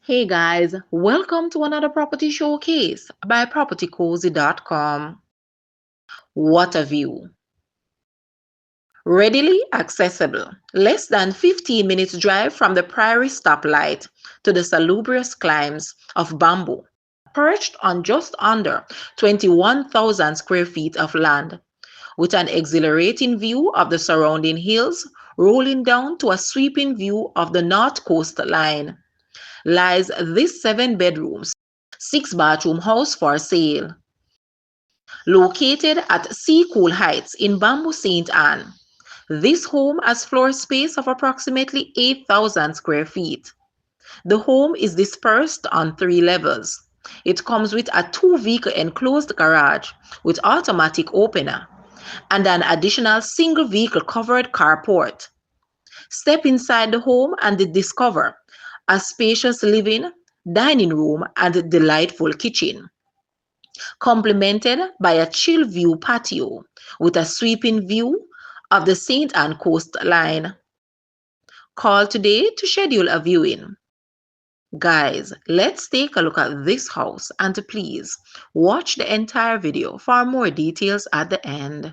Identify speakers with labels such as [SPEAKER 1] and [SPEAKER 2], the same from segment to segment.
[SPEAKER 1] Hey guys, welcome to another property showcase by propertycozy.com. What a view! Readily accessible. Less than 15 minutes drive from the Priory stoplight to the salubrious climbs of bamboo, perched on just under 21,000 square feet of land, with an exhilarating view of the surrounding hills rolling down to a sweeping view of the North Coastline, lies this 7 bedrooms, 6 bathroom house for sale. Located at Seacool Heights in Bamboo St. Anne, this home has floor space of approximately 8,000 square feet. The home is dispersed on 3 levels. It comes with a 2 vehicle enclosed garage with automatic opener and an additional single vehicle covered carport. Step inside the home and discover a spacious living, dining room, and delightful kitchen, complemented by a chill view patio with a sweeping view of the St. Anne coastline. Call today to schedule a viewing. Guys, let's take a look at this house and please watch the entire video for more details at the end.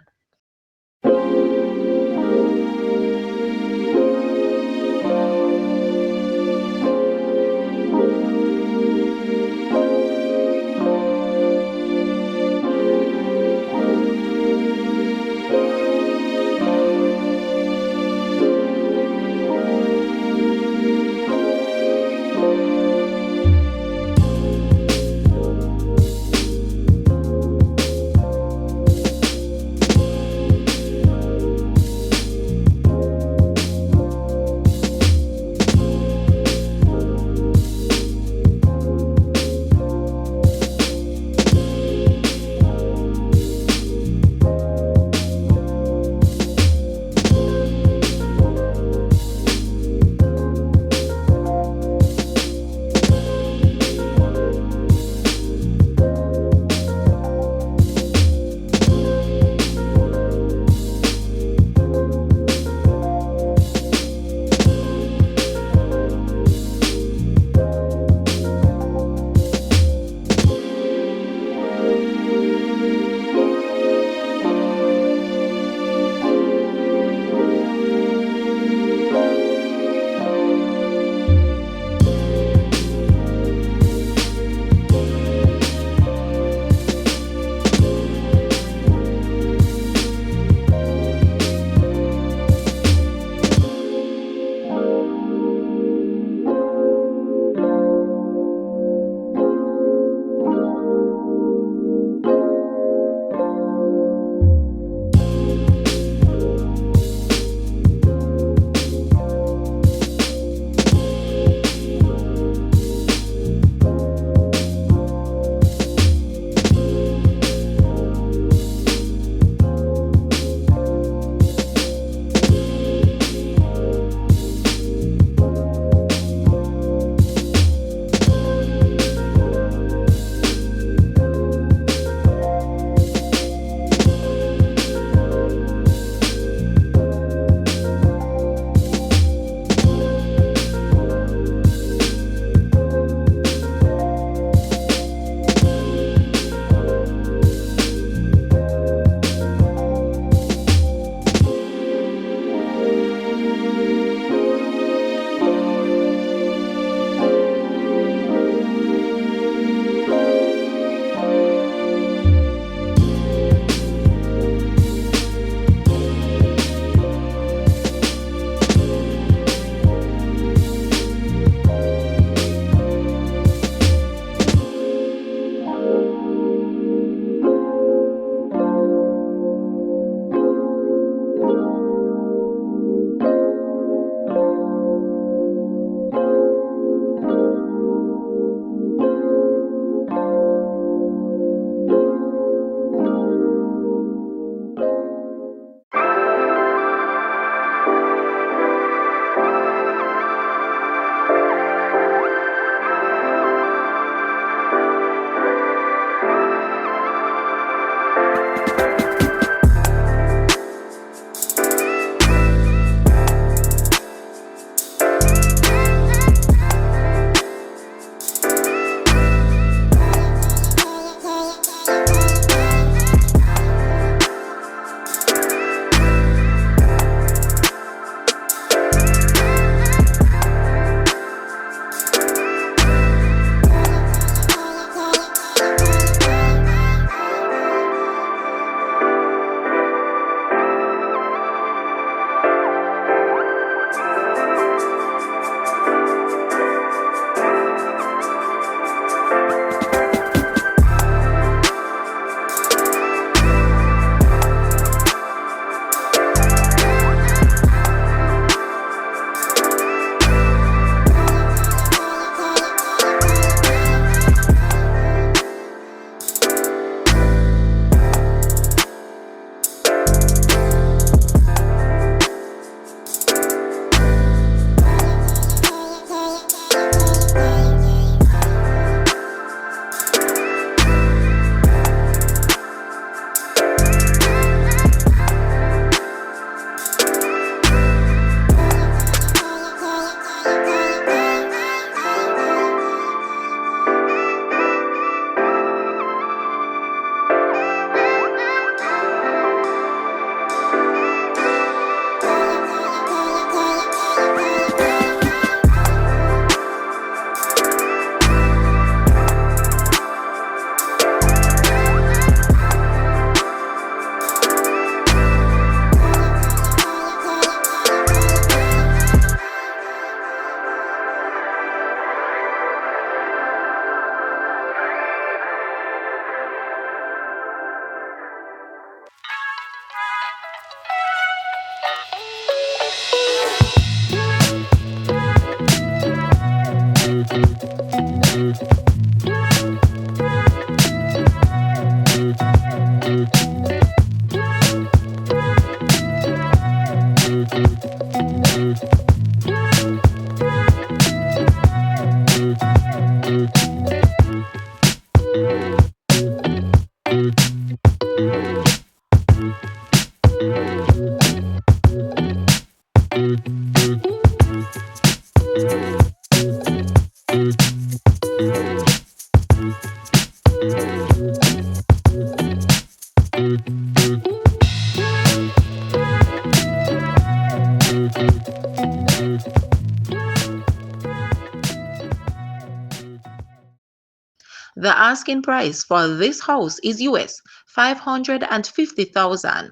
[SPEAKER 1] The asking price for this house is US 550,000,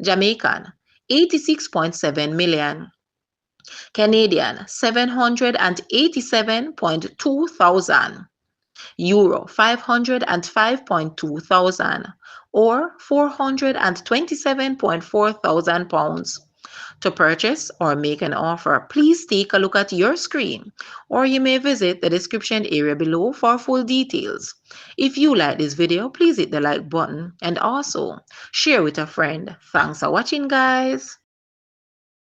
[SPEAKER 1] Jamaican 86.7 million, Canadian 787.2 thousand, Euro 505.2 thousand, or 427.4 thousand pounds. To purchase or make an offer, please take a look at your screen, or you may visit the description area below for full details. If you like this video, please hit the like button and also share with a friend. Thanks for watching, guys.